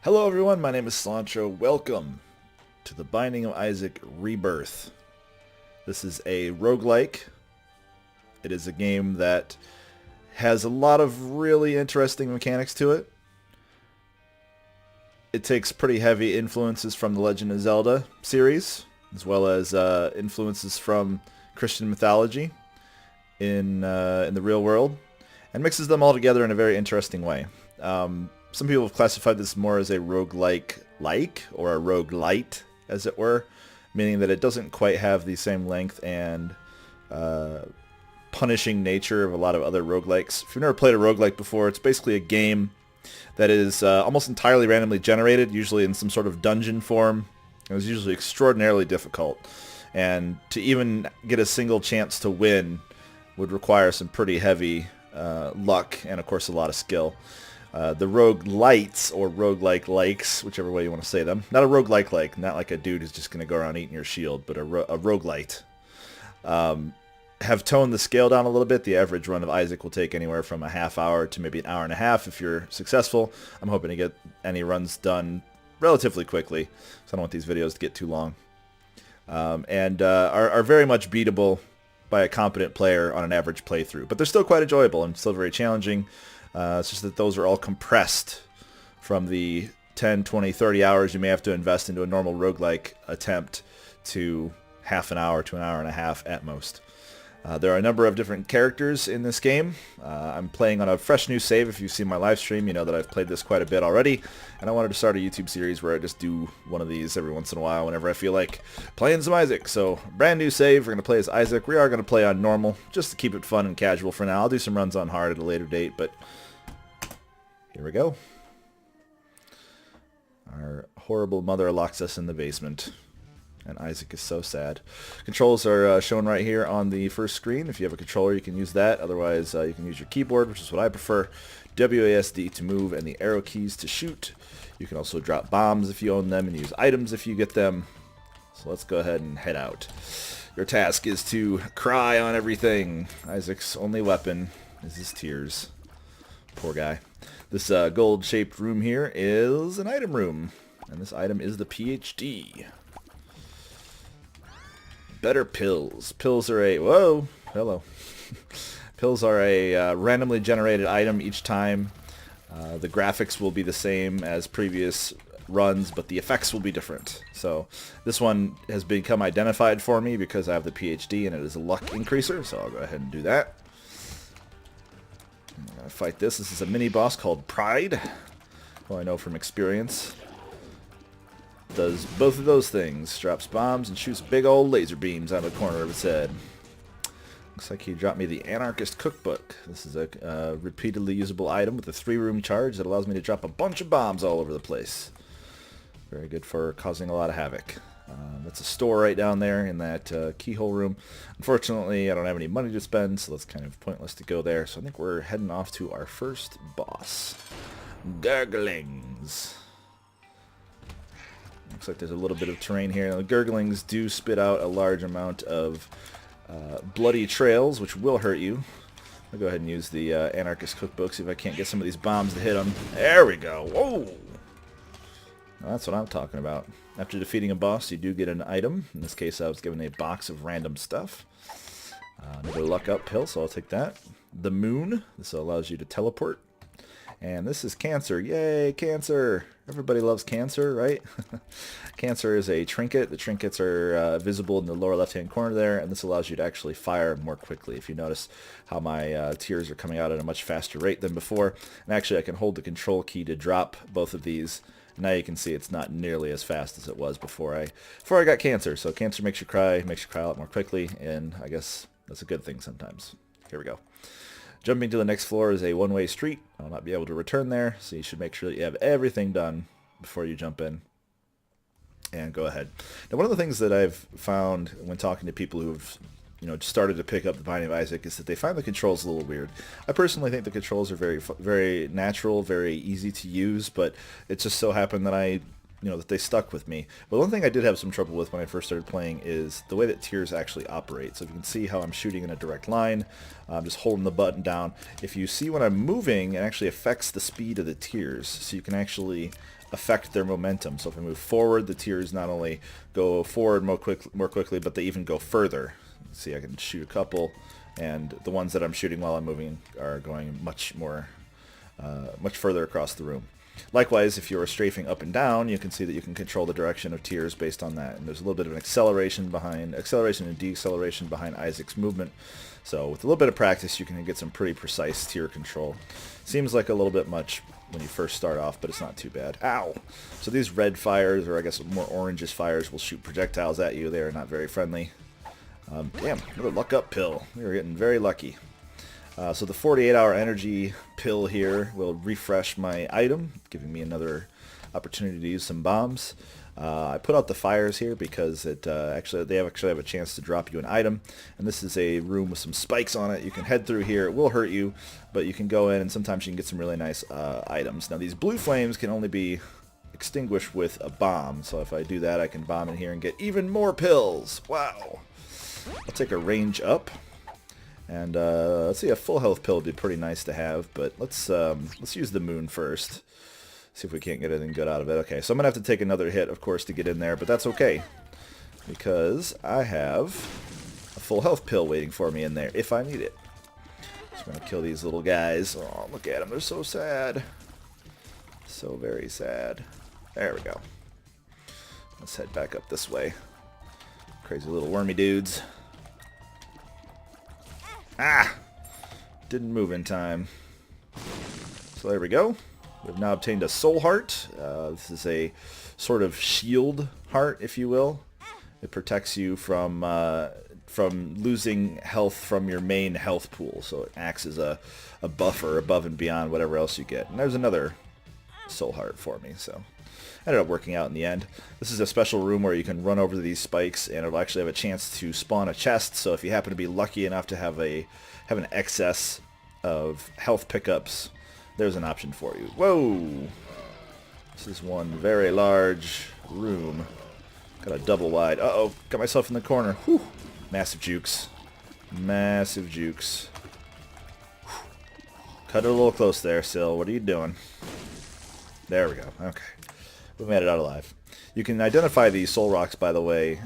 Hello everyone, my name is Cilantro. Welcome to The Binding of Isaac Rebirth. This is a roguelike. It is a game that has a lot of really interesting mechanics to it. It takes pretty heavy influences from the Legend of Zelda series, as well as influences from Christian mythology in the real world, and mixes them all together in a very interesting way. Some people have classified this more as a roguelike-like, or a roguelite, as it were, meaning that it doesn't quite have the same length and punishing nature of a lot of other roguelikes. If you've never played a roguelike before, it's basically a game that is almost entirely randomly generated, usually in some sort of dungeon form. It was usually extraordinarily difficult, and to even get a single chance to win would require some pretty heavy luck and, of course, a lot of skill. The roguelites, or roguelike-likes, whichever way you want to say them. Not a roguelike-like, not like a dude who's just going to go around eating your shield, but a roguelite. Have toned the scale down a little bit. The average run of Isaac will take anywhere from a half hour to maybe an hour and a half if you're successful. I'm hoping to get any runs done relatively quickly, so I don't want these videos to get too long. And are very much beatable by a competent player on an average playthrough. But they're still quite enjoyable and still very challenging. It's just that those are all compressed from the 10, 20, 30 hours you may have to invest into a normal roguelike attempt to half an hour to an hour and a half at most. There are a number of different characters in this game. I'm playing on a fresh new save. If you've seen my live stream, you know that I've played this quite a bit already, and I wanted to start a YouTube series where I just do one of these every once in a while whenever I feel like playing some Isaac. So, brand new save. We're going to play as Isaac. We are going to play on normal, just to keep it fun and casual for now. I'll do some runs on hard at a later date, but here we go. Our horrible mother locks us in the basement, and Isaac is so sad. Controls are shown right here on the first screen. If you have a controller, you can use that. Otherwise, you can use your keyboard, which is what I prefer. WASD to move, and the arrow keys to shoot. You can also drop bombs if you own them, and use items if you get them. So let's go ahead and head out. Your task is to cry on everything. Isaac's only weapon is his tears. Poor guy. This gold-shaped room here is an item room, and this item is the PhD. Better pills. Pills are a... Whoa! Hello. Pills are a randomly generated item each time. The graphics will be the same as previous runs, but the effects will be different. So this one has become identified for me because I have the PhD, and it is a luck increaser, so I'll go ahead and do that. I'm going to fight this. This is a mini-boss called Pride, who I know from experience does both of those things. Drops bombs and shoots big old laser beams out of the corner of his head. Looks like he dropped me the Anarchist Cookbook. This is a repeatedly usable item with a 3-room charge that allows me to drop a bunch of bombs all over the place. Very good for causing a lot of havoc. That's a store right down there in that keyhole room. Unfortunately, I don't have any money to spend, so that's kind of pointless to go there. So I think we're heading off to our first boss. Gurglings. Looks like there's a little bit of terrain here. Now, the Gurglings do spit out a large amount of bloody trails, which will hurt you. I'll go ahead and use the Anarchist Cookbook, see if I can't get some of these bombs to hit them. There we go. Whoa! Now, that's what I'm talking about. After defeating a boss, you do get an item. In this case, I was given a box of random stuff. Another luck up pill, so I'll take that. The Moon. This allows you to teleport. And this is Cancer. Yay, Cancer! Everybody loves Cancer, right? Cancer is a trinket. The trinkets are visible in the lower left-hand corner there, and this allows you to actually fire more quickly. If you notice how my tears are coming out at a much faster rate than before. And actually, I can hold the control key to drop both of these. Now you can see it's not nearly as fast as it was before I got Cancer. So Cancer makes you cry a lot more quickly, and I guess that's a good thing sometimes. Here we go. Jumping to the next floor is a one-way street. I'll not be able to return there, so you should make sure that you have everything done before you jump in. And go ahead. Now, one of the things that I've found when talking to people who've started to pick up the Binding of Isaac is that they find the controls a little weird. I personally think the controls are very natural, very easy to use, but it just so happened that I you know, that they stuck with me. But one thing I did have some trouble with when I first started playing is the way that tiers actually operate. So if you can see how I'm shooting in a direct line, I'm just holding the button down. If you see when I'm moving, it actually affects the speed of the tiers. So you can actually affect their momentum. So if I move forward, the tiers not only go forward more quickly, but they even go further. See, I can shoot a couple, and the ones that I'm shooting while I'm moving are going much further across the room. Likewise, if you're strafing up and down, you can see that you can control the direction of tiers based on that. And there's a little bit of an acceleration and deceleration behind Isaac's movement. So with a little bit of practice, you can get some pretty precise tier control. Seems like a little bit much when you first start off, but it's not too bad. Ow! So these red fires, or I guess more orangish fires, will shoot projectiles at you. They are not very friendly. Damn, another luck up pill. We are getting very lucky. So the 48-hour energy pill here will refresh my item, giving me another opportunity to use some bombs. I put out the fires here because they actually have a chance to drop you an item. And this is a room with some spikes on it. You can head through here. It will hurt you, but you can go in and sometimes you can get some really nice items. Now these blue flames can only be extinguished with a bomb. So if I do that, I can bomb in here and get even more pills. Wow. I'll take a range up. And let's see, a full health pill would be pretty nice to have, but let's use the moon first. See if we can't get anything good out of it. Okay, so I'm gonna have to take another hit, of course, to get in there, but that's okay because I have a full health pill waiting for me in there if I need it. Just gonna kill these little guys. Oh, look at them, they're so sad, so very sad. There we go. Let's head back up this way. Crazy little wormy dudes. Ah! Didn't move in time. So there we go. We've now obtained a soul heart. This is a sort of shield heart, if you will. It protects you from losing health from your main health pool. So it acts as a buffer above and beyond whatever else you get. And there's another soul heart for me, so ended up working out in the end. This is a special room where you can run over to these spikes and it'll actually have a chance to spawn a chest. So if you happen to be lucky enough to have an excess of health pickups, there's an option for you. Whoa! This is one very large room. Got a double wide. Uh-oh, got myself in the corner. Whew. Massive jukes. Massive jukes. Whew. Cut it a little close there, Sil. What are you doing? There we go. Okay. We made it out alive. You can identify these soul rocks, by the way,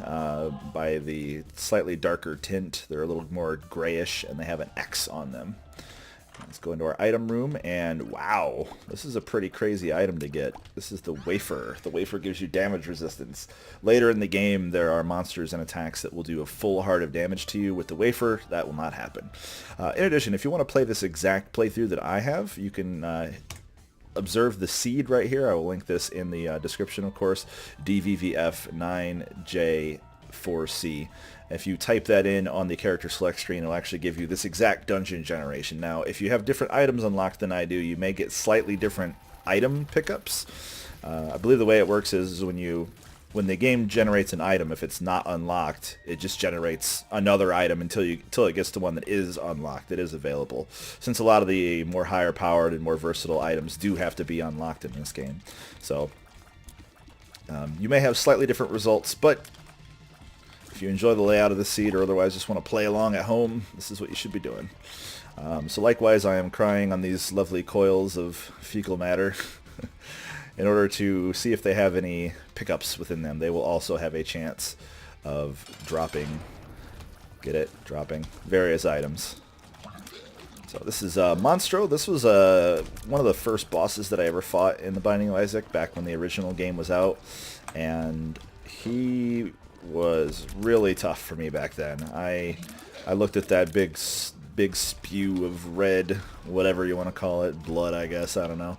by the slightly darker tint. They're a little more grayish, and they have an X on them. Let's go into our item room, and wow, this is a pretty crazy item to get. This is the wafer. The wafer gives you damage resistance. Later in the game, there are monsters and attacks that will do a full heart of damage to you. With the wafer, that will not happen. In addition, if you want to play this exact playthrough that I have, you can observe the seed right here. I will link this in the description, of course. DVVF 9J4C. If you type that in on the character select screen, it'll actually give you this exact dungeon generation. Now, if you have different items unlocked than I do, you may get slightly different item pickups. I believe the way it works is when the game generates an item, if it's not unlocked, it just generates another item until it gets to one that is unlocked, that is available. Since a lot of the more higher powered and more versatile items do have to be unlocked in this game. So you may have slightly different results, but if you enjoy the layout of the seed or otherwise just want to play along at home, this is what you should be doing. So likewise, I am crying on these lovely coils of fecal matter. In order to see if they have any pickups within them, they will also have a chance of dropping, dropping various items. So this is Monstro. This was one of the first bosses that I ever fought in the Binding of Isaac back when the original game was out, and he was really tough for me back then. I looked at that big spew of red, whatever you want to call it, blood, I guess, I don't know.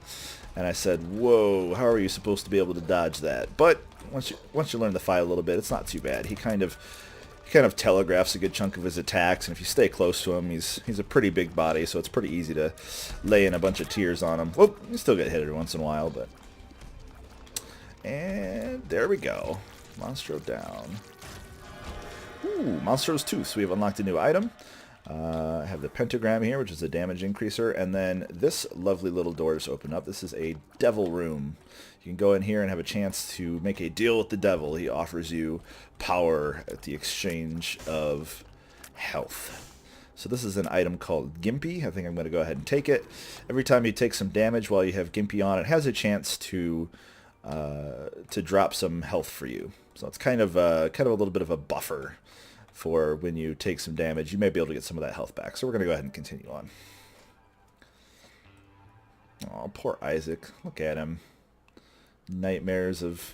And I said, whoa, how are you supposed to be able to dodge that? But once you learn the fight a little bit, it's not too bad. He kind of telegraphs a good chunk of his attacks, and if you stay close to him, he's a pretty big body, so it's pretty easy to lay in a bunch of tears on him. Whoop, you still get hit every once in a while, but... And there we go. Monstro down. Ooh, Monstro's Tooth. So we have unlocked a new item. I have the pentagram here, which is a damage increaser, and then this lovely little door is open up. This is a devil room. You can go in here and have a chance to make a deal with the devil. He offers you power at the exchange of health. So this is an item called Gimpy. I think I'm going to go ahead and take it. Every time you take some damage while you have Gimpy on, it has a chance to drop some health for you. So it's kind of a little bit of a buffer for when you take some damage. You may be able to get some of that health back. So we're going to go ahead and continue on. Oh, poor Isaac. Look at him. Nightmares of...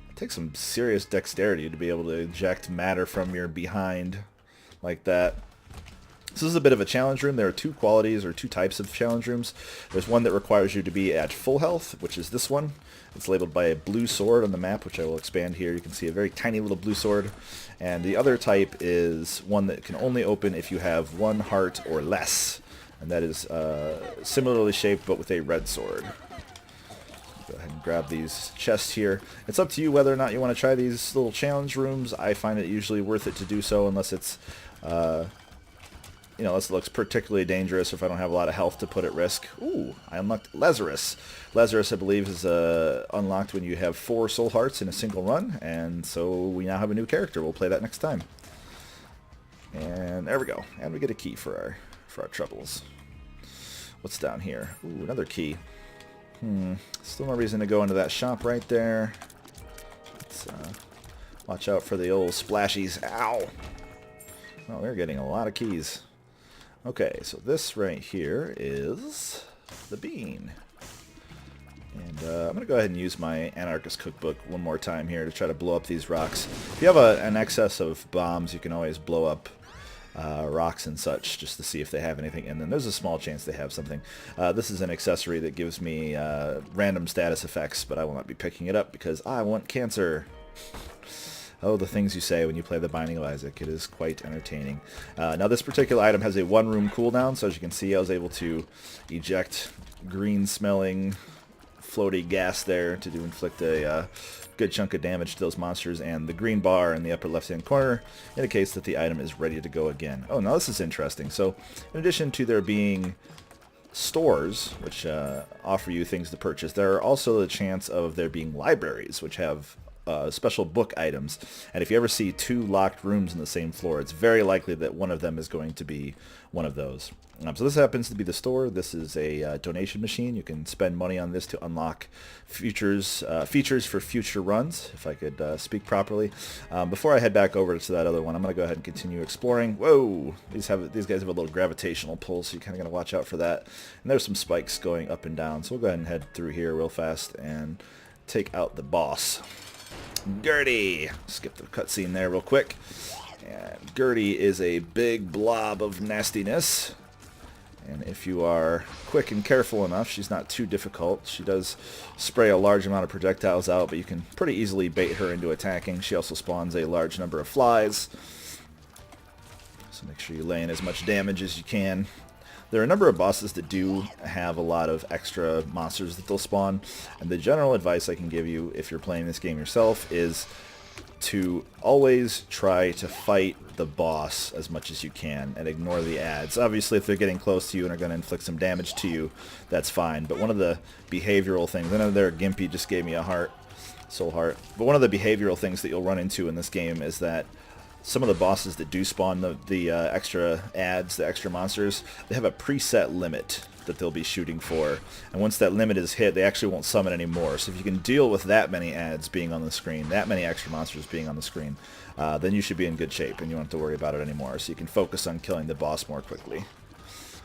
It takes some serious dexterity to be able to eject matter from your behind like that. So this is a bit of a challenge room. There are two qualities or two types of challenge rooms. There's one that requires you to be at full health, which is this one. It's labeled by a blue sword on the map, which I will expand here. You can see a very tiny little blue sword. And the other type is one that can only open if you have 1 heart or less. And that is similarly shaped, but with a red sword. Go ahead and grab these chests here. It's up to you whether or not you want to try these little challenge rooms. I find it usually worth it to do so unless it's... this looks particularly dangerous if I don't have a lot of health to put at risk. Ooh, I unlocked Lazarus. Lazarus, I believe, is unlocked when you have 4 soul hearts in a single run, and so we now have a new character. We'll play that next time. And there we go. And we get a key for our troubles. What's down here? Ooh, another key. Still no reason to go into that shop right there. Let's watch out for the old splashies. Ow! Oh, we're getting a lot of keys. Okay, so this right here is the bean. And I'm going to go ahead and use my Anarchist cookbook one more time here to try to blow up these rocks. If you have an excess of bombs, you can always blow up rocks and such just to see if they have anything in them. There's a small chance they have something. This is an accessory that gives me random status effects, but I will not be picking it up because I want cancer. Oh, the things you say when you play The Binding of Isaac. It is quite entertaining. Now, this particular item has a 1-room cooldown, so as you can see, I was able to eject green-smelling, floaty gas there to inflict a good chunk of damage to those monsters, and the green bar in the upper left-hand corner indicates that the item is ready to go again. Oh, now this is interesting. So, in addition to there being stores, which offer you things to purchase, there are also the chance of there being libraries, which have special book items, and if you ever see 2 locked rooms in the same floor, it's very likely that one of them is going to be one of those. So this happens to be the store. This is a donation machine. You can spend money on this to unlock features for future runs, if I could speak properly. Before I head back over to that other one, I'm going to go ahead and continue exploring. Whoa! These guys have a little gravitational pull, so you kind of got to watch out for that. And there's some spikes going up and down, so we'll go ahead and head through here real fast and take out the boss. Gertie! Skip the cutscene there real quick. And Gertie is a big blob of nastiness. And if you are quick and careful enough, she's not too difficult. She does spray a large amount of projectiles out, but you can pretty easily bait her into attacking. She also spawns a large number of flies. So make sure you lay in as much damage as you can. There are a number of bosses that do have a lot of extra monsters that they'll spawn, and the general advice I can give you if you're playing this game yourself is to always try to fight the boss as much as you can and ignore the ads. Obviously, if they're getting close to you and are going to inflict some damage to you, that's fine, but one of the behavioral things, I know there Gimpy just gave me a soul heart, but one of the behavioral things that you'll run into in this game is that some of the bosses that do spawn the extra ads, the extra monsters, they have a preset limit that they'll be shooting for. And once that limit is hit, they actually won't summon anymore. So if you can deal with that many ads being on the screen, that many extra monsters being on the screen, then you should be in good shape and you don't have to worry about it anymore. So you can focus on killing the boss more quickly.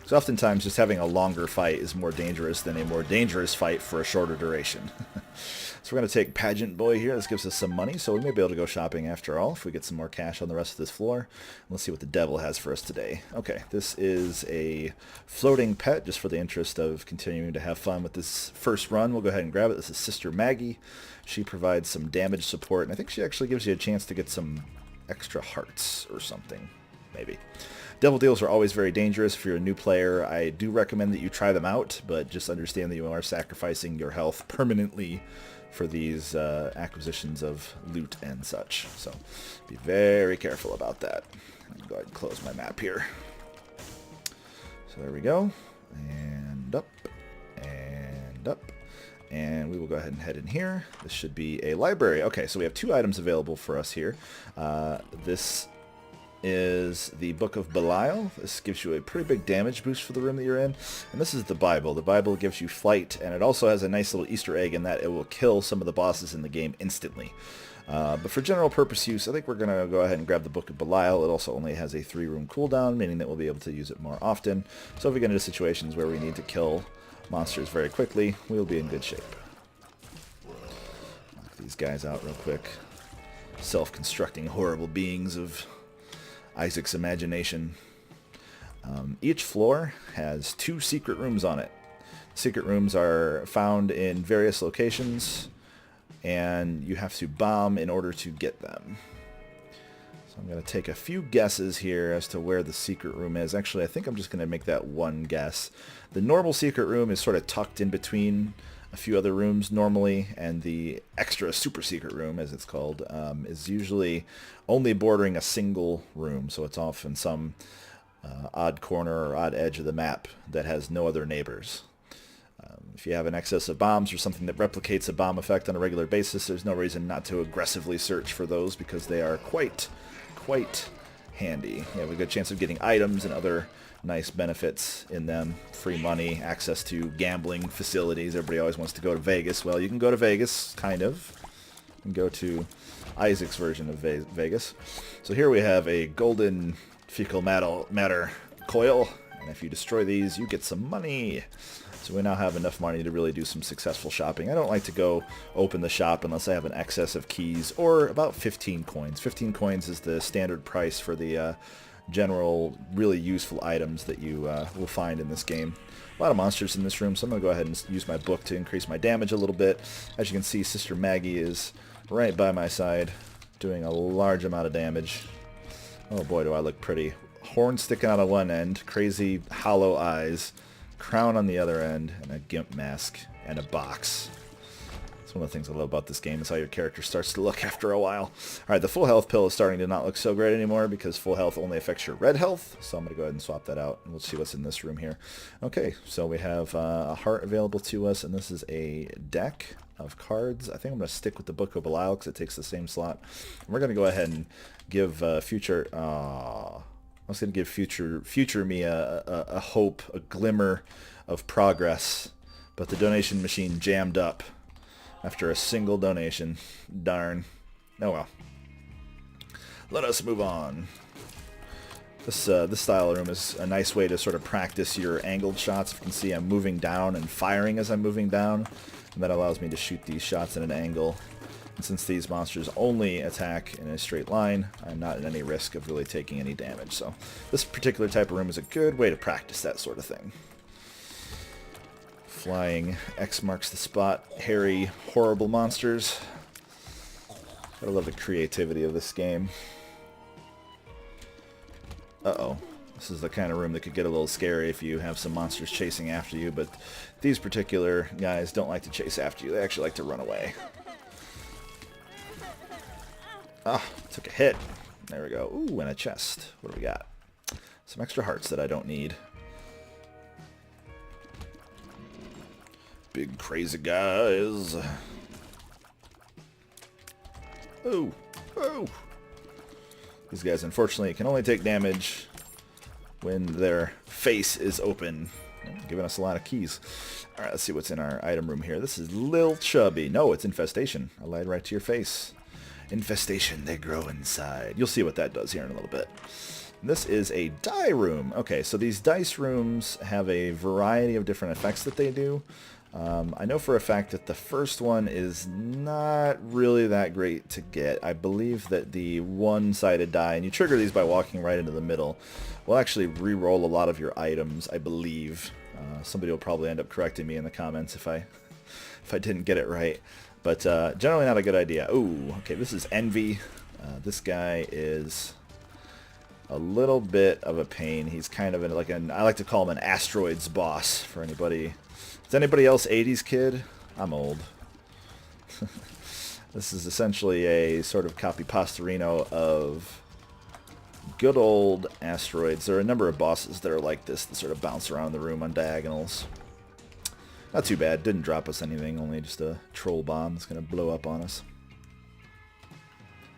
So oftentimes just having a longer fight is more dangerous than a more dangerous fight for a shorter duration. So we're going to take Pageant Boy here. This gives us some money, so we may be able to go shopping after all if we get some more cash on the rest of this floor. Let's see what the devil has for us today. Okay, this is a floating pet just for the interest of continuing to have fun with this first run. We'll go ahead and grab it. This is Sister Maggie. She provides some damage support, and I think she actually gives you a chance to get some extra hearts or something, maybe. Devil deals are always very dangerous. If you're a new player, I do recommend that you try them out, but just understand that you are sacrificing your health permanently for these acquisitions of loot and such. So be very careful about that. I'll go ahead and close my map here. So there we go. And up. And up. And we will go ahead and head in here. This should be a library. Okay, so we have 2 items available for us here. This is the Book of Belial. This gives you a pretty big damage boost for the room that you're in. And this is the Bible. The Bible gives you flight, and it also has a nice little Easter egg in that it will kill some of the bosses in the game instantly. But for general purpose use, I think we're going to go ahead and grab the Book of Belial. It also only has a 3-room cooldown, meaning that we'll be able to use it more often. So if we get into situations where we need to kill monsters very quickly, we'll be in good shape. Knock these guys out real quick. Self-constructing horrible beings of Isaac's imagination. Each floor has 2 secret rooms on it. Secret rooms are found in various locations, and you have to bomb in order to get them. So I'm going to take a few guesses here as to where the secret room is. Actually, I think I'm just going to make that one guess. The normal secret room is sort of tucked in between a few other rooms normally, and the extra super secret room, as it's called, is usually only bordering a single room, so it's off in some odd corner or odd edge of the map that has no other neighbors. If you have an excess of bombs or something that replicates a bomb effect on a regular basis, there's no reason not to aggressively search for those, because they are quite handy. You have a good chance of getting items and other nice benefits in them. Free money, access to gambling facilities. Everybody always wants to go to Vegas. Well, you can go to Vegas, kind of. You can go to Isaac's version of Vegas. So here we have a golden fecal matter coil, and if you destroy these, you get some money. So we now have enough money to really do some successful shopping. I don't like to go open the shop unless I have an excess of keys, or about 15 coins. 15 coins is the standard price for the general, really useful items that you will find in this game. A lot of monsters in this room, so I'm going to go ahead and use my book to increase my damage a little bit. As you can see, Sister Maggie is right by my side, doing a large amount of damage. Oh boy, do I look pretty. Horn sticking out of one end, crazy hollow eyes, crown on the other end, and a gimp mask, and a box. That's one of the things I love about this game, is how your character starts to look after a while. Alright, the full health pill is starting to not look so great anymore, because full health only affects your red health, so I'm going to go ahead and swap that out, and we'll see what's in this room here. Okay, so we have a heart available to us, and this is a deck of cards. I think I'm going to stick with the Book of Belial, because it takes the same slot. And we're going to go ahead and give future... I was going to give future me a hope, a glimmer of progress, but the donation machine jammed up after a single donation. Darn. Oh well. Let us move on. This style room is a nice way to sort of practice your angled shots. You can see I'm moving down and firing as I'm moving down, and that allows me to shoot these shots at an angle. And since these monsters only attack in a straight line, I'm not at any risk of really taking any damage. So this particular type of room is a good way to practice that sort of thing. Flying X marks the spot, hairy, horrible monsters. Gotta love the creativity of this game. Uh-oh. This is the kind of room that could get a little scary if you have some monsters chasing after you, but these particular guys don't like to chase after you. They actually like to run away. Ah, took a hit. There we go. Ooh, and a chest. What do we got? Some extra hearts that I don't need. Big crazy guys. Oh, oh. These guys, unfortunately, can only take damage when their face is open. Giving us a lot of keys. Alright, let's see what's in our item room here. This is Lil Chubby. No, it's Infestation. I lied right to your face. Infestation, they grow inside. You'll see what that does here in a little bit. This is a die room. Okay, so these dice rooms have a variety of different effects that they do. I know for a fact that the first one is not really that great to get. I believe that the one-sided die, and you trigger these by walking right into the middle, will actually re-roll a lot of your items, I believe. Somebody will probably end up correcting me in the comments if I didn't get it right. But generally not a good idea. Ooh, okay, this is Envy. This guy is a little bit of a pain. He's kind of like I like to call him an asteroids boss for anybody. Is anybody else 80s kid? I'm old. This is essentially a sort of copy pastorino of Good old asteroids. There are a number of bosses that are like this, that sort of bounce around the room on diagonals. Not too bad. Didn't drop us anything, only just a troll bomb that's going to blow up on us. So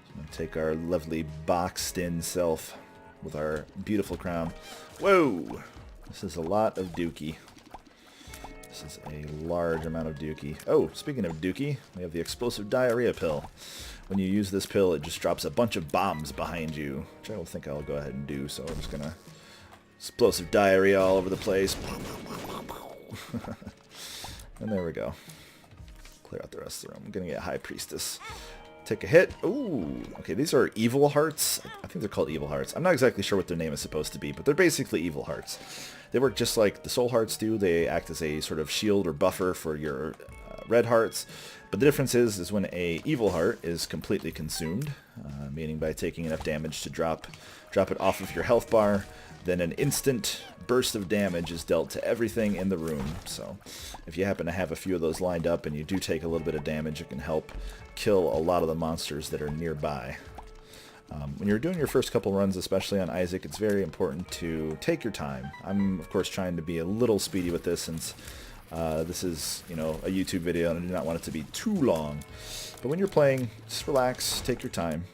I'm going to take our lovely boxed-in self with our beautiful crown. Whoa! This is a lot of dookie. This is a large amount of dookie. Oh, speaking of dookie, we have the explosive diarrhea pill. When you use this pill, it just drops a bunch of bombs behind you, which I don't think I'll go ahead and do, so I'm just going to... Explosive diarrhea all over the place. And there we go. Clear out the rest of the room. I'm going to get High Priestess. Take a hit. Ooh. Okay, these are evil hearts. I think they're called evil hearts. I'm not exactly sure what their name is supposed to be, but they're basically evil hearts. They work just like the soul hearts do. They act as a sort of shield or buffer for your red hearts. But the difference is when a evil heart is completely consumed, meaning by taking enough damage to drop it off of your health bar, then an instant burst of damage is dealt to everything in the room. So if you happen to have a few of those lined up and you do take a little bit of damage, it can help kill a lot of the monsters that are nearby. When you're doing your first couple runs, especially on Isaac, it's very important to take your time. I'm, of course, trying to be a little speedy with this since this is, you know, a YouTube video and I do not want it to be too long. But when you're playing, just relax, take your time.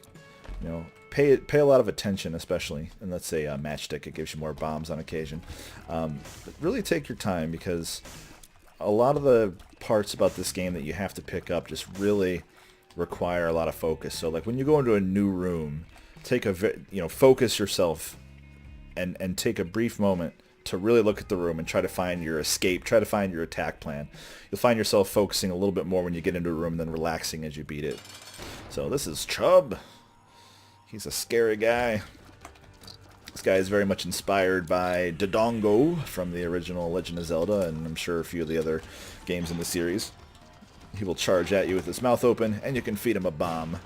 You know, pay a lot of attention, especially, and let's say a matchstick, it gives you more bombs on occasion. But really take your time, because a lot of the parts about this game that you have to pick up just really require a lot of focus. So like when you go into a new room, focus yourself and take a brief moment to really look at the room and try to find your escape, try to find your attack plan. You'll find yourself focusing a little bit more when you get into a room and then relaxing as you beat it. So this is Chubb. He's a scary guy. This guy is very much inspired by Dodongo from the original Legend of Zelda, and I'm sure a few of the other games in the series. He will charge at you with his mouth open, and you can feed him a bomb,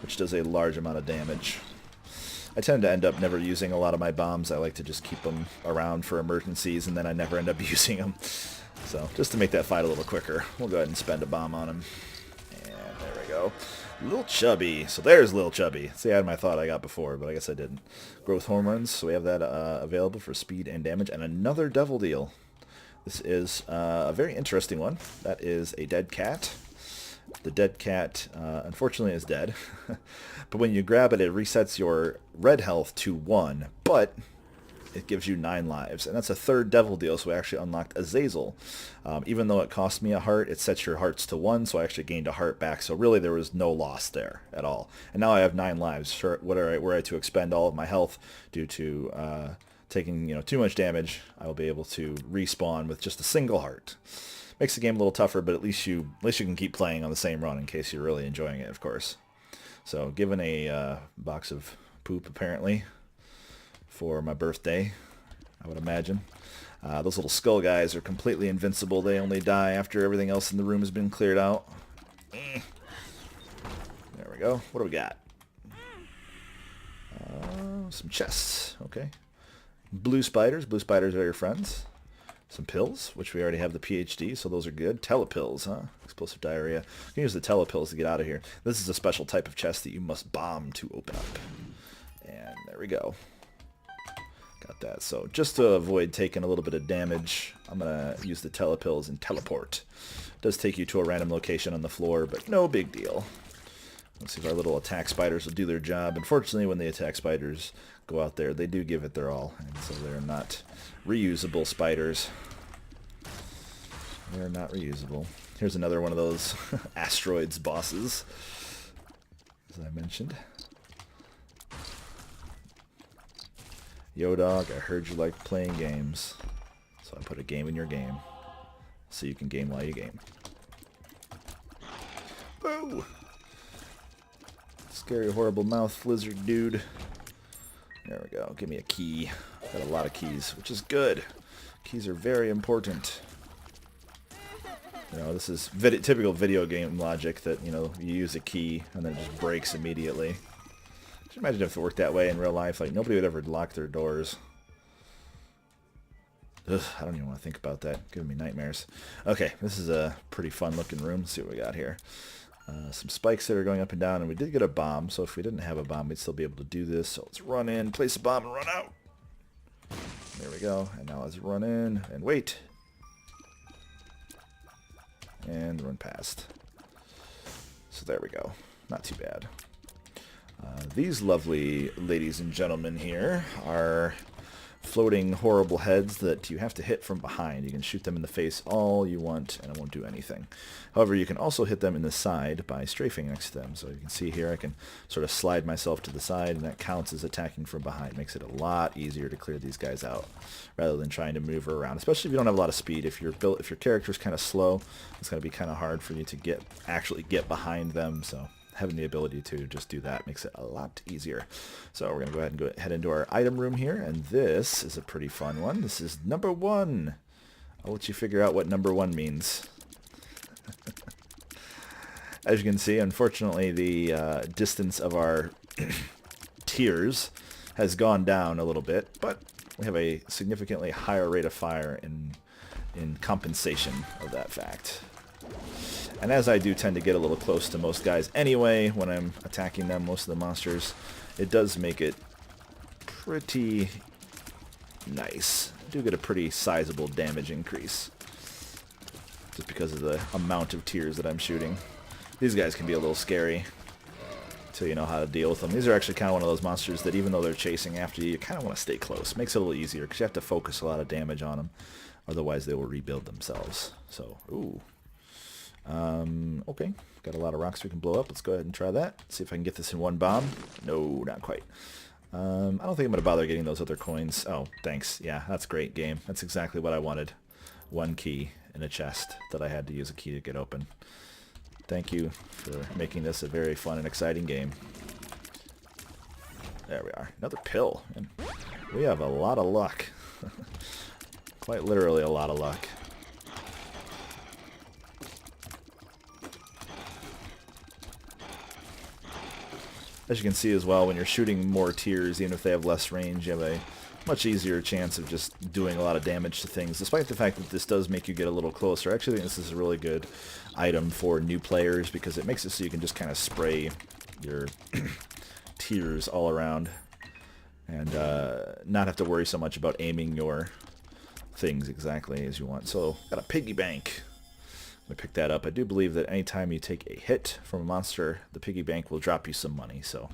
which does a large amount of damage. I tend to end up never using a lot of my bombs. I like to just keep them around for emergencies, and then I never end up using them. So, just to make that fight a little quicker, we'll go ahead and spend a bomb on him. And there we go. Lil Chubby. So there's Lil Chubby. See, I had my thought I got before, but I guess I didn't. Growth hormones, so we have that available for speed and damage. And another devil deal. This is a very interesting one. That is a dead cat. The dead cat, unfortunately, is dead. But when you grab it, it resets your red health to 1, but it gives you 9 lives. And that's a third devil deal, so we actually unlocked Azazel. Even though it cost me a heart, it sets your hearts to 1, so I actually gained a heart back. So really, there was no loss there at all. And now I have 9 lives. Sure, were I to expend all of my health due to taking too much damage, I will be able to respawn with just a single heart. Makes the game a little tougher, but at least you can keep playing on the same run in case you're really enjoying it, of course. So, given a box of poop, apparently, for my birthday, I would imagine. Those little skull guys are completely invincible. They only die after everything else in the room has been cleared out. There we go. What do we got? Some chests. Okay. Blue spiders. Blue spiders are your friends. Some pills, which we already have the PhD, so those are good. Telepills, huh? Explosive diarrhea. You can use the telepills to get out of here. This is a special type of chest that you must bomb to open up. And there we go. Got that. So just to avoid taking a little bit of damage, I'm going to use the telepills and teleport. It does take you to a random location on the floor, but no big deal. Let's see if our little attack spiders will do their job. Unfortunately, when the attack spiders go out there, they do give it their all, and so they're not reusable spiders. They're not reusable. Here's another one of those asteroids bosses, as I mentioned. Yo, dog, I heard you like playing games, so I put a game in your game, so you can game while you game. Boo! Scary, horrible mouth lizard dude. There we go. Give me a key. Got a lot of keys, which is good. Keys are very important. This is typical video game logic that, you use a key and then it just breaks immediately. Could you imagine if it worked that way in real life? Like, nobody would ever lock their doors. Ugh, I don't even want to think about that. Giving me nightmares. Okay, this is a pretty fun looking room. Let's see what we got here. Some spikes that are going up and down, and we did get a bomb, so if we didn't have a bomb, we'd still be able to do this. So let's run in, place a bomb, and run out. There we go. And now let's run in and wait. And run past. So there we go. Not too bad. These lovely ladies and gentlemen here are floating horrible heads that you have to hit from behind. You can shoot them in the face all you want and it won't do anything. However, you can also hit them in the side by strafing next to them. So you can see here I can sort of slide myself to the side and that counts as attacking from behind. Makes it a lot easier to clear these guys out rather than trying to move around, especially if you don't have a lot of speed. If your character's kind of slow, it's going to be kind of hard for you to actually get behind them. So having the ability to just do that makes it a lot easier. So we're going to go ahead and head into our item room here, and this is a pretty fun one. This is number 1. I'll let you figure out what number 1 means. As you can see, unfortunately, the distance of our tiers has gone down a little bit, but we have a significantly higher rate of fire in compensation of that fact. And as I do tend to get a little close to most guys anyway when I'm attacking them, most of the monsters, it does make it pretty nice. I do get a pretty sizable damage increase just because of the amount of tiers that I'm shooting. These guys can be a little scary until you know how to deal with them. These are actually kind of one of those monsters that even though they're chasing after you, you kind of want to stay close. Makes it a little easier because you have to focus a lot of damage on them. Otherwise they will rebuild themselves. So, ooh. Okay, got a lot of rocks we can blow up. Let's go ahead and try that. See if I can get this in one bomb. No, not quite. I don't think I'm going to bother getting those other coins. Oh, thanks. Yeah, that's great, game. That's exactly what I wanted. One key in a chest that I had to use a key to get open. Thank you for making this a very fun and exciting game. There we are. Another pill. And we have a lot of luck. Quite literally a lot of luck. As you can see as well, when you're shooting more tiers, even if they have less range, you have a much easier chance of just doing a lot of damage to things, despite the fact that this does make you get a little closer. I actually think this is a really good item for new players because it makes it so you can just kind of spray your tiers all around and not have to worry so much about aiming your things exactly as you want. So, got a piggy bank. I picked that up. I do believe that anytime you take a hit from a monster, the piggy bank will drop you some money. So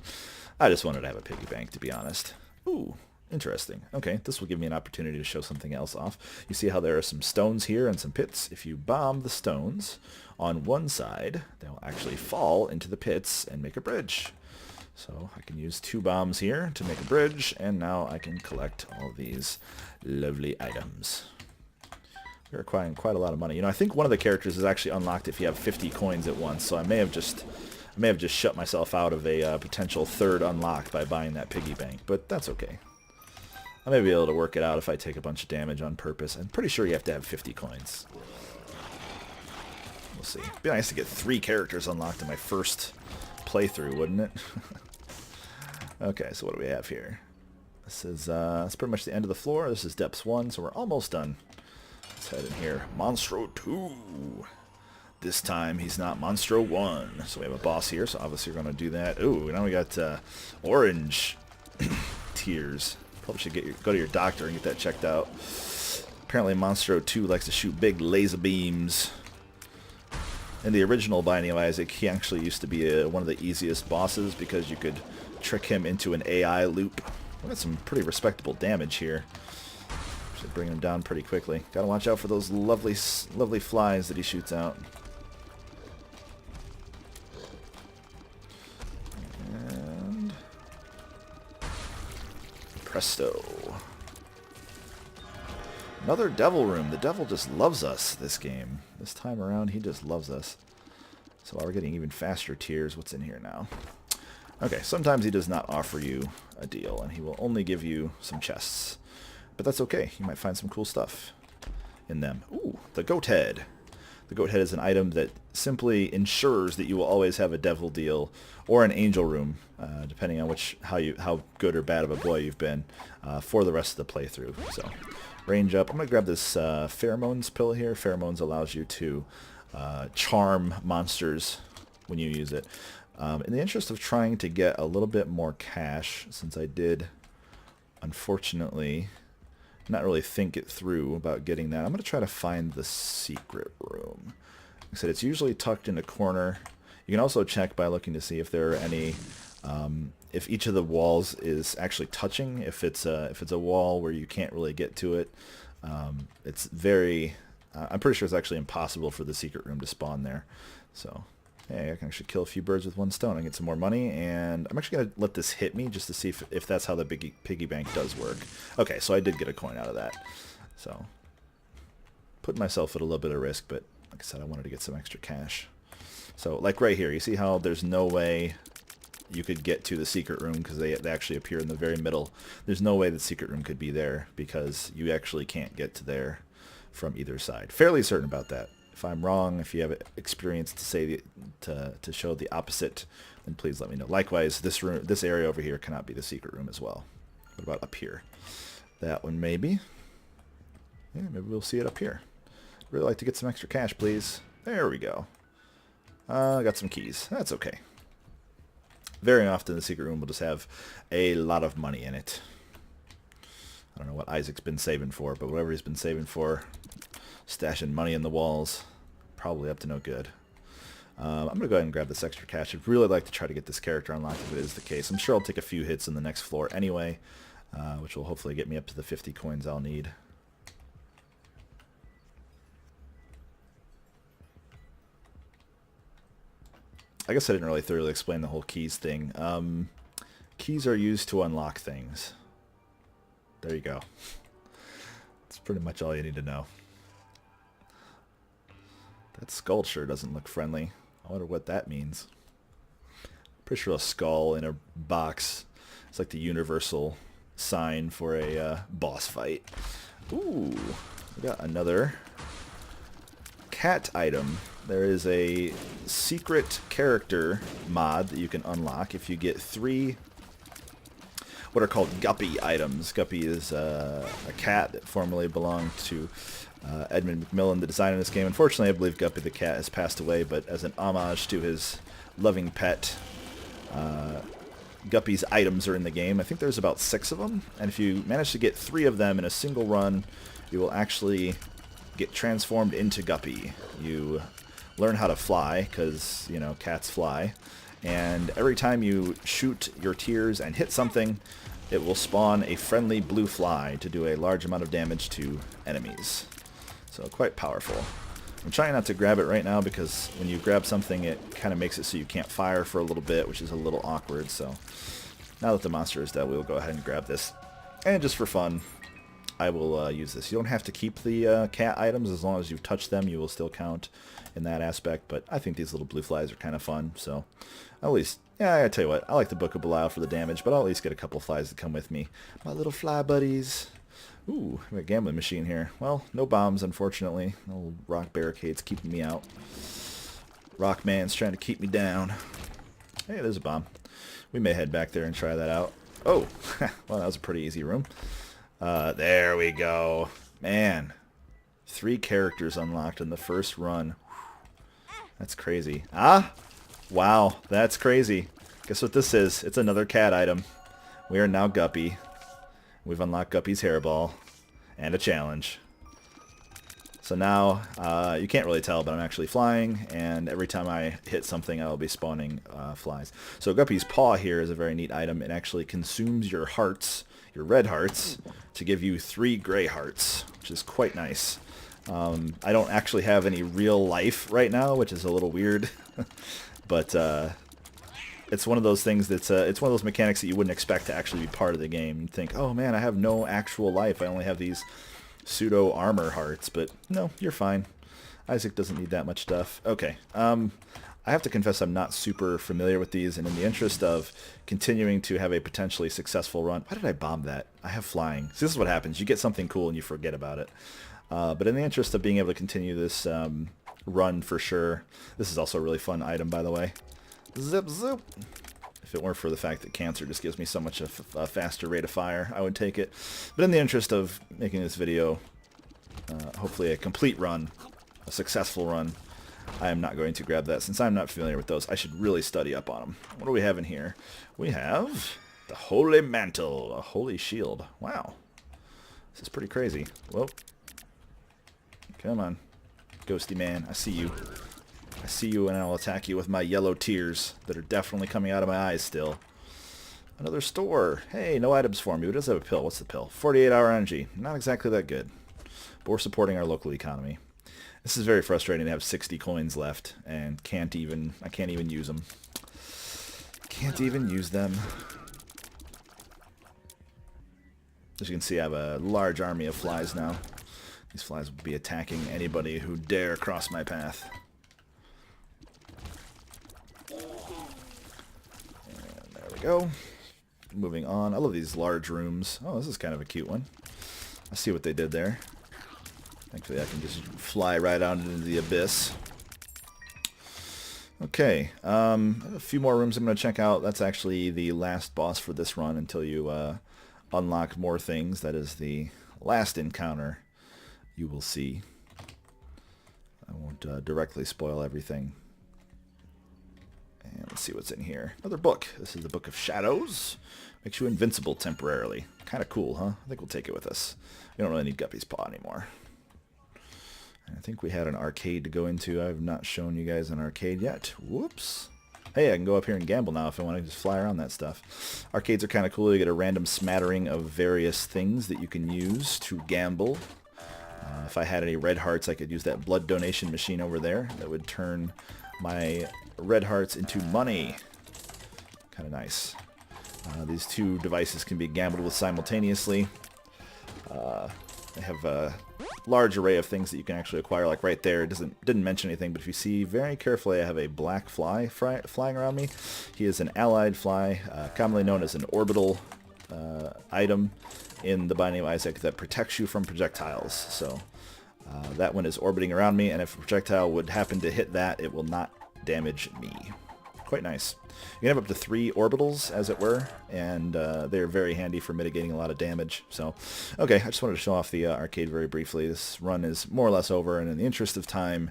I just wanted to have a piggy bank, to be honest. Ooh, interesting. Okay, this will give me an opportunity to show something else off. You see how there are some stones here and some pits? If you bomb the stones on one side, they'll actually fall into the pits and make a bridge. So I can use 2 bombs here to make a bridge, and now I can collect all these lovely items. You're acquiring quite a lot of money. You know, I think one of the characters is actually unlocked if you have 50 coins at once, so I may have just shut myself out of a potential third unlock by buying that piggy bank, but that's okay. I may be able to work it out if I take a bunch of damage on purpose. I'm pretty sure you have to have 50 coins. We'll see. It'd be nice to get 3 characters unlocked in my first playthrough, wouldn't it? Okay, so what do we have here? This is that's pretty much the end of the floor. This is depths 1, so we're almost done. Let's head in here. Monstro 2. This time he's not Monstro 1. So we have a boss here, so obviously we're going to do that. Ooh, now we got orange tears. Probably should go to your doctor and get that checked out. Apparently Monstro 2 likes to shoot big laser beams. In the original Binding of Isaac, he actually used to be one of the easiest bosses because you could trick him into an AI loop. We got some pretty respectable damage here. Should bring him down pretty quickly. Gotta watch out for those lovely flies that he shoots out. And presto. Another devil room. The devil just loves us this game. This time around, he just loves us. So while we're getting even faster tiers, what's in here now? Okay, sometimes he does not offer you a deal, and he will only give you some chests. But that's okay. You might find some cool stuff in them. Ooh, the goat head. The goat head is an item that simply ensures that you will always have a devil deal or an angel room, depending on how good or bad of a boy you've been for the rest of the playthrough. So, range up. I'm going to grab this pheromones pill here. Pheromones allows you to charm monsters when you use it. In the interest of trying to get a little bit more cash, since I did, unfortunately, not really think it through about getting that, I'm going to try to find the secret room. Like I said, it's usually tucked in a corner. You can also check by looking to see if there are any, if each of the walls is actually touching. If it's a wall where you can't really get to it, it's very, I'm pretty sure it's actually impossible for the secret room to spawn there. So, hey, I can actually kill a few birds with one stone and get some more money, and I'm actually going to let this hit me just to see if that's how the piggy bank does work. Okay, so I did get a coin out of that. So, putting myself at a little bit of risk, but like I said, I wanted to get some extra cash. So, like right here, you see how there's no way you could get to the secret room because they actually appear in the very middle. There's no way the secret room could be there because you actually can't get to there from either side. Fairly certain about that. If I'm wrong, if you have experience to say to show the opposite, then please let me know. Likewise, this area over here cannot be the secret room as well. What about up here? That one maybe. Yeah, maybe we'll see it up here. Really like to get some extra cash, please. There we go. I got some keys. That's okay. Very often the secret room will just have a lot of money in it. I don't know what Isaac's been saving for, but whatever he's been saving for, stashing money in the walls, probably up to no good. I'm going to go ahead and grab this extra cash. I'd really like to try to get this character unlocked if it is the case. I'm sure I'll take a few hits in the next floor anyway, which will hopefully get me up to the 50 coins I'll need. I guess I didn't really thoroughly explain the whole keys thing. Keys are used to unlock things. There you go. That's pretty much all you need to know. That skull sure doesn't look friendly. I wonder what that means. Pretty sure a skull in a box is like the universal sign for a boss fight. Ooh, we got another cat item. There is a secret character mod that you can unlock if you get 3 what are called guppy items. Guppy is a cat that formerly belonged to Edmund McMillan, the designer of this game. Unfortunately, I believe Guppy the cat has passed away, but as an homage to his loving pet, Guppy's items are in the game. I think there's about 6 of them, and if you manage to get 3 of them in a single run, you will actually get transformed into Guppy. You learn how to fly, because, you know, cats fly, and every time you shoot your tears and hit something, it will spawn a friendly blue fly to do a large amount of damage to enemies. So quite powerful. I'm trying not to grab it right now because when you grab something it kind of makes it so you can't fire for a little bit, which is a little awkward. So now that the monster is dead, we'll go ahead and grab this. And just for fun, I will use this. You don't have to keep the cat items. As long as you've touched them, you will still count in that aspect. But I think these little blue flies are kind of fun. So at least, yeah, I tell you what, I like the Book of Belial for the damage, but I'll at least get a couple flies to come with me. My little fly buddies. Ooh, we got a gambling machine here. Well, no bombs, unfortunately. No rock barricades keeping me out. Rockman's trying to keep me down. Hey, there's a bomb. We may head back there and try that out. Oh, well, that was a pretty easy room. There we go. Man, 3 characters unlocked in the first run. That's crazy. Ah, wow, that's crazy. Guess what this is? It's another cat item. We are now Guppy. We've unlocked Guppy's hairball and a challenge. So now, you can't really tell, but I'm actually flying, and every time I hit something, I'll be spawning flies. So Guppy's paw here is a very neat item. It actually consumes your hearts, your red hearts, to give you 3 gray hearts, which is quite nice. I don't actually have any real life right now, which is a little weird, but it's one of those things that's it's one of those mechanics that you wouldn't expect to actually be part of the game. You'd think, oh man, I have no actual life. I only have these pseudo armor hearts, but no, you're fine. Isaac doesn't need that much stuff. Okay, I have to confess I'm not super familiar with these, and in the interest of continuing to have a potentially successful run... Why did I bomb that? I have flying. See, this is what happens. You get something cool and you forget about it. But in the interest of being able to continue this run for sure... This is also a really fun item, by the way. Zip, zip. If it weren't for the fact that cancer just gives me so much a faster rate of fire, I would take it. But in the interest of making this video hopefully a complete run, a successful run, I am not going to grab that. Since I'm not familiar with those, I should really study up on them. What do we have in here? We have the Holy Mantle, a Holy Shield. Wow. This is pretty crazy. Whoa. Come on. Ghosty man, I see you. I see you and I'll attack you with my yellow tears that are definitely coming out of my eyes still. Another store. Hey, no items for me. Who does have a pill? What's the pill? 48-hour energy. Not exactly that good. But we're supporting our local economy. This is very frustrating to have 60 coins left and I can't even use them. Can't even use them. As you can see, I have a large army of flies now. These flies will be attacking anybody who dare cross my path. And there we go. Moving on. I love these large rooms. Oh, this is kind of a cute one. I see what they did there. Thankfully, I can just fly right out into the abyss. Okay. A few more rooms I'm going to check out. That's actually the last boss for this run until you unlock more things. That is the last encounter you will see. I won't directly spoil everything. And let's see what's in here. Another book. This is the Book of Shadows. Makes you invincible temporarily. Kind of cool, huh? I think we'll take it with us. We don't really need Guppy's Paw anymore. And I think we had an arcade to go into. I've not shown you guys an arcade yet. Whoops. Hey, I can go up here and gamble now if I want to just fly around that stuff. Arcades are kind of cool. You get a random smattering of various things that you can use to gamble. If I had any red hearts, I could use that blood donation machine over there. That would turn my red hearts into money. Kind of nice. These two devices can be gambled with simultaneously. They have a large array of things that you can actually acquire, like right there. It didn't mention anything, but if you see very carefully, I have a black fly flying around me. He is an allied fly, commonly known as an orbital item in the Binding of Isaac that protects you from projectiles. So that one is orbiting around me, and if a projectile would happen to hit that, it will not damage me. Quite nice. You can have up to 3 orbitals, as it were, and they're very handy for mitigating a lot of damage. So, okay, I just wanted to show off the arcade very briefly. This run is more or less over, and in the interest of time,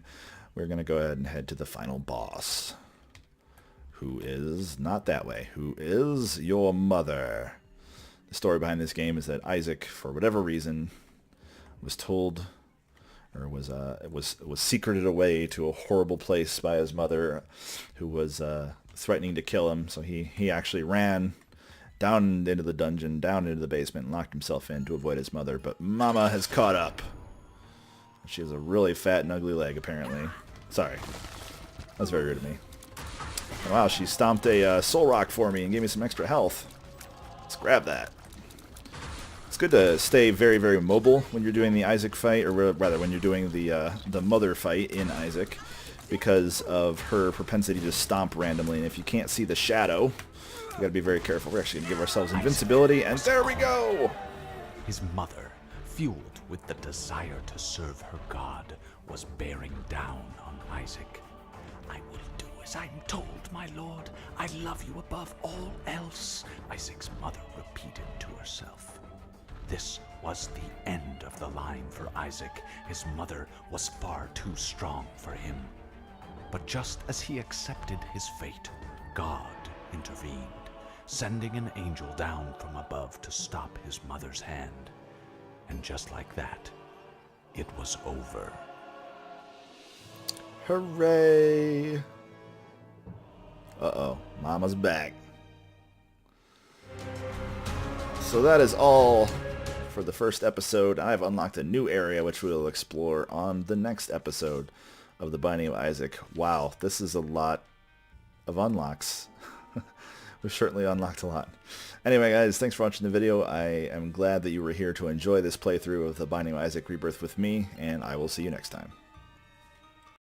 we're going to go ahead and head to the final boss, who is not that way, who is your mother. The story behind this game is that Isaac, for whatever reason, was told, or was secreted away to a horrible place by his mother, who was threatening to kill him. So he actually ran down into the dungeon, down into the basement, and locked himself in to avoid his mother. But Mama has caught up. She has a really fat and ugly leg, apparently. Sorry. That was very rude of me. Wow, she stomped a soul rock for me and gave me some extra health. Let's grab that. It's good to stay very, very mobile when you're doing the Isaac fight, or rather when you're doing the mother fight in Isaac, because of her propensity to stomp randomly. And if you can't see the shadow, you got to be very careful. We're actually going to give ourselves invincibility, and there we go! His mother, fueled with the desire to serve her God, was bearing down on Isaac. I will do as I'm told, my lord. I love you above all else, Isaac's mother repeated to herself. This was the end of the line for Isaac. His mother was far too strong for him. But just as he accepted his fate, God intervened, sending an angel down from above to stop his mother's hand. And just like that, it was over. Hooray! Uh-oh, Mama's back. So that is all for the first episode. I've unlocked a new area which we'll explore on the next episode of The Binding of Isaac. Wow, this is a lot of unlocks. We've certainly unlocked a lot. Anyway, guys, thanks for watching the video. I am glad that you were here to enjoy this playthrough of The Binding of Isaac Rebirth with me, and I will see you next time.